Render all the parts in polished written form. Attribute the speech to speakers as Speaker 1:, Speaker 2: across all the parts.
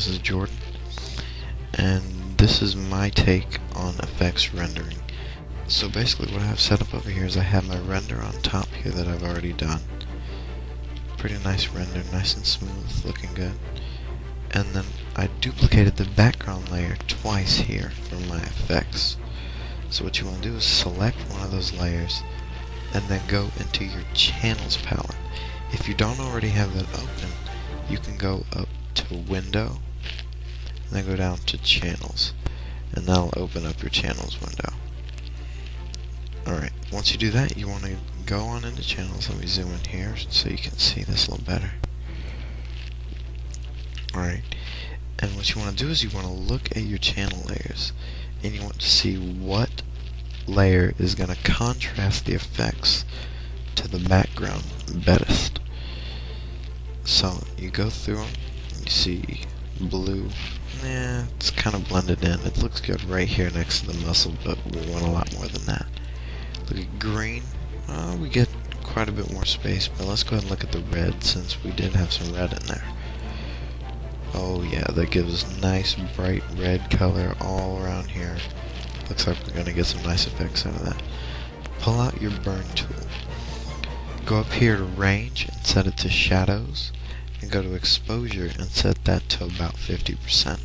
Speaker 1: this is Jordan, and this is my take on effects rendering. So basically what I have set up over here is I have my render on top here that I've already done. Pretty nice render, nice and smooth, looking good. And then I duplicated the background layer twice here for my effects. So what you want to do is select one of those layers and then go into your channels palette. If you don't already have that open, you can go up to Window and then go down to Channels, and that'll open up your channels window. Alright, once you do that, you want to go on into channels. Let me zoom in here so you can see this a little better. Alright, and what you want to do is you want to look at your channel layers, and you want to see what layer is going to contrast the effects to the background best. So you go through them, and you see blue. It's kind of blended in. It looks good right here next to the muscle, but we want a lot more than that. Look at green. We get quite a bit more space, but let's go ahead and look at the red, since we did have some red in there. Oh yeah, that gives us nice bright red color all around here. Looks like we're going to get some nice effects out of that. Pull out your burn tool. Go up here to range and set it to shadows, and go to exposure and set that to about 50%.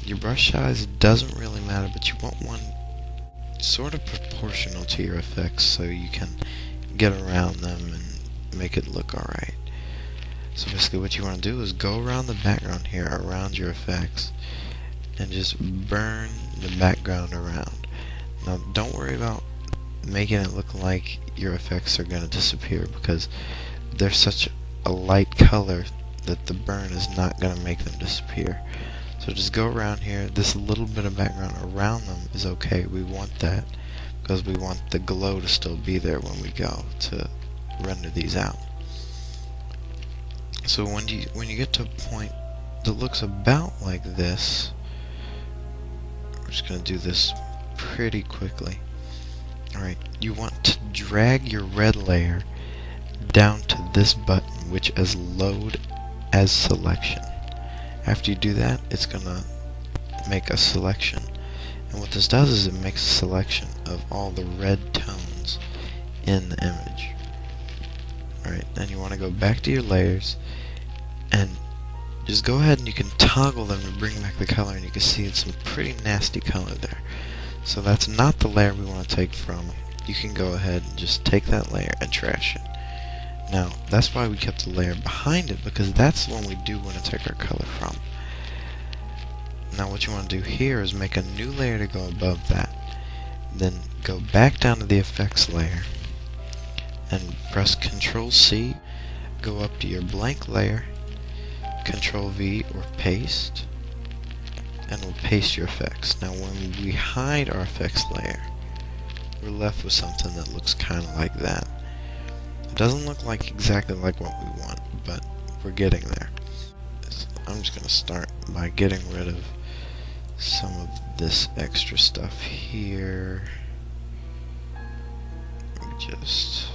Speaker 1: Your brush size doesn't really matter, but you want one sort of proportional to your effects so you can get around them and make it look alright. So basically what you want to do is go around the background here, around your effects, and just burn the background around. Now don't worry about making it look like your effects are going to disappear, because they're such a light color that the burn is not going to make them disappear. So just go around here. This little bit of background around them is okay. We want that because we want the glow to still be there when we go to render these out. So when you get to a point that looks about like this, we're just going to do this pretty quickly. Alright, you want to drag your red layer down to this button, which is Load as Selection. After you do that, it's going to make a selection. And what this does is it makes a selection of all the red tones in the image. Alright, then you want to go back to your layers and just go ahead and you can toggle them to bring back the color, and you can see it's some pretty nasty color there. So that's not the layer we want to take from. You can go ahead and just take that layer and trash it. Now, that's why we kept the layer behind it, because that's the one we do want to take our color from. Now what you want to do here is make a new layer to go above that. Then go back down to the effects layer and press Ctrl C, go up to your blank layer, Ctrl V or paste, and we'll paste your effects. Now when we hide our effects layer, we're left with something that looks kind of like that. It doesn't look like exactly like what we want, but we're getting there. So I'm just going to start by getting rid of some of this extra stuff here. Let me just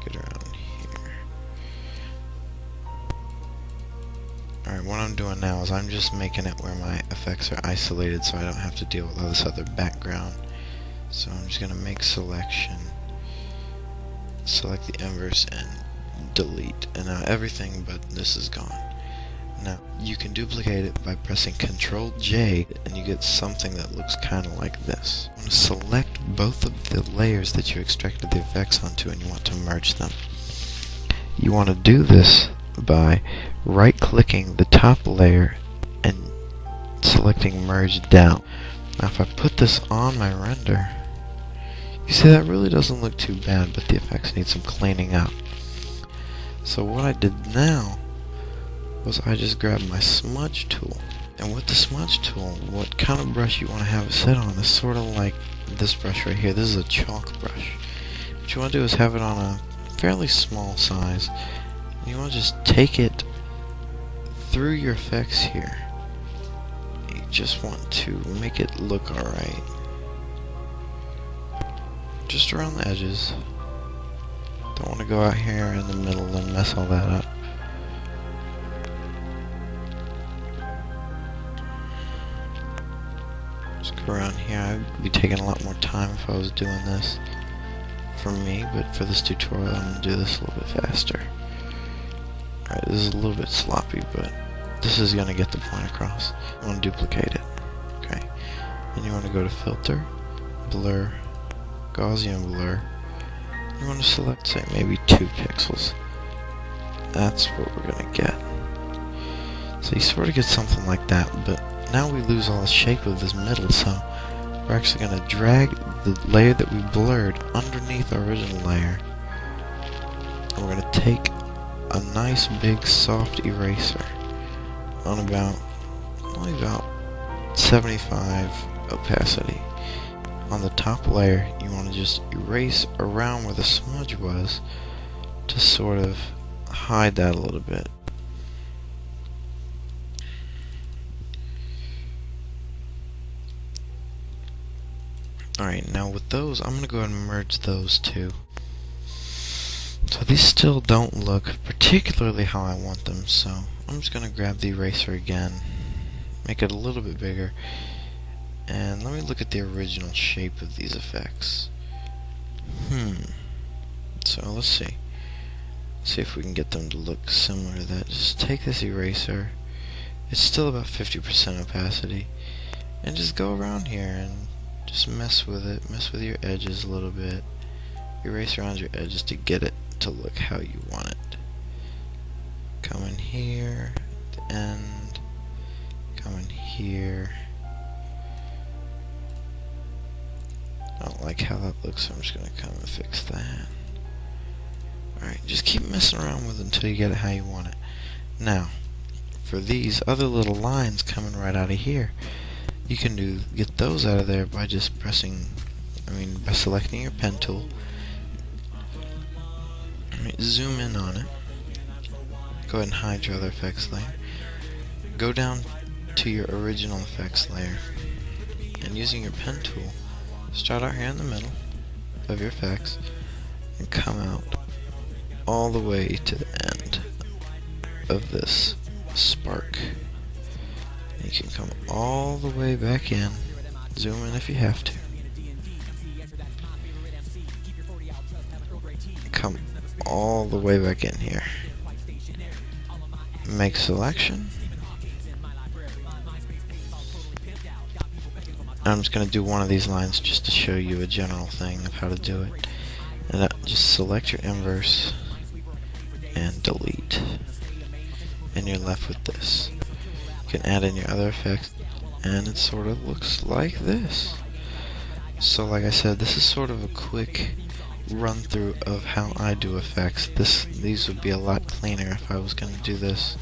Speaker 1: get around here. Alright, what I'm doing now is I'm just making it where my effects are isolated so I don't have to deal with all this other background. So I'm just going to make selection, select the inverse, and delete. And now everything but this is gone. Now you can duplicate it by pressing Ctrl J, and you get something that looks kind of like this. You want to select both of the layers that you extracted the effects onto, and you want to merge them. You want to do this by right-clicking the top layer and selecting Merge Down. Now if I put this on my render, you see that really doesn't look too bad, but the effects need some cleaning up. So what I did now was I just grabbed my smudge tool, and with the smudge tool, what kind of brush you want to have it set on is sort of like this brush right here. This is a chalk brush. What you want to do is have it on a fairly small size. You want to just take it through your effects here. You just want to make it look alright. Just around the edges. Don't want to go out here in the middle and mess all that up. around here. I'd be taking a lot more time if I was doing this for me, but for this tutorial I'm going to do this a little bit faster. Alright, this is a little bit sloppy, but this is going to get the point across. I want to duplicate it. Okay, and you want to go to Filter, Blur, Gaussian Blur. You want to select, say, maybe 2 pixels. That's what we're going to get. So you sort of get something like that, but now we lose all the shape of this middle, so we're actually going to drag the layer that we blurred underneath our original layer. And we're going to take a nice big soft eraser on only about 75 opacity. On the top layer, you want to just erase around where the smudge was to sort of hide that a little bit. Alright, now with those, I'm going to go ahead and merge those two. So these still don't look particularly how I want them, so I'm just going to grab the eraser again, make it a little bit bigger, and let me look at the original shape of these effects. So let's see. See if we can get them to look similar to that. Just take this eraser, it's still about 50% opacity, and just go around here and just mess with it, mess with your edges a little bit, erase around your edges to get it to look how you want it. Come in here, at the end, come in here. I don't like how that looks, so I'm just going to come and fix that. Alright, just keep messing around with it until you get it how you want it. Now, for these other little lines coming right out of here, you can get those out of there by just by selecting your pen tool. Zoom in on it. Go ahead and hide your other effects layer. Go down to your original effects layer, and using your pen tool, start out here in the middle of your effects, and come out all the way to the end of this spark. You can come all the way back in, zoom in if you have to, come all the way back in here, make selection, I'm just going to do one of these lines just to show you a general thing of how to do it, and just select your inverse and delete, and you're left with this. You can add in your other effects, and it sort of looks like this. So like I said, this is sort of a quick run through of how I do effects. These would be a lot cleaner if I was going to do this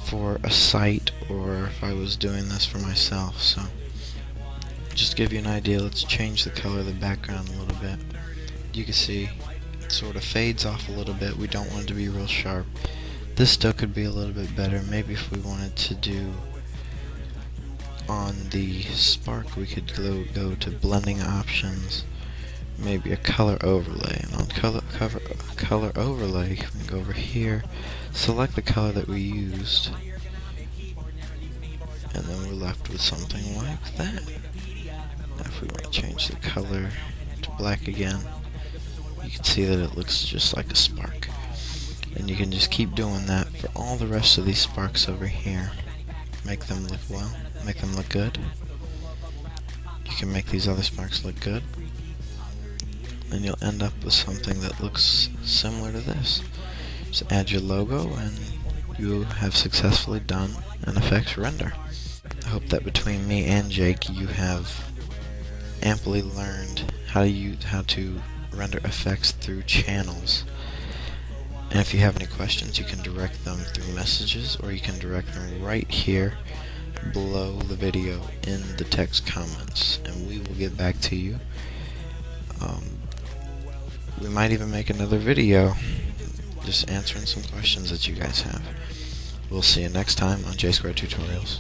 Speaker 1: for a site, or if I was doing this for myself. So just to give you an idea, let's change the color of the background a little bit. You can see it sort of fades off a little bit. We don't want it to be real sharp. This still could be a little bit better. Maybe if we wanted to do on the spark, we could go to blending options, maybe a color overlay, and on color overlay, we can go over here, select the color that we used, and then we're left with something like that. Now if we want to change the color to black again, you can see that it looks just like a spark. And you can just keep doing that for all the rest of these sparks over here. Make them look well, make them look good. You can make these other sparks look good, and you'll end up with something that looks similar to this. Just add your logo and you have successfully done an effects render. I hope that between me and Jake you have amply learned how to render effects through channels. And if you have any questions, you can direct them through messages, or you can direct them right here below the video in the text comments, and we will get back to you. We might even make another video just answering some questions that you guys have. We'll see you next time on JSquaredTutorials.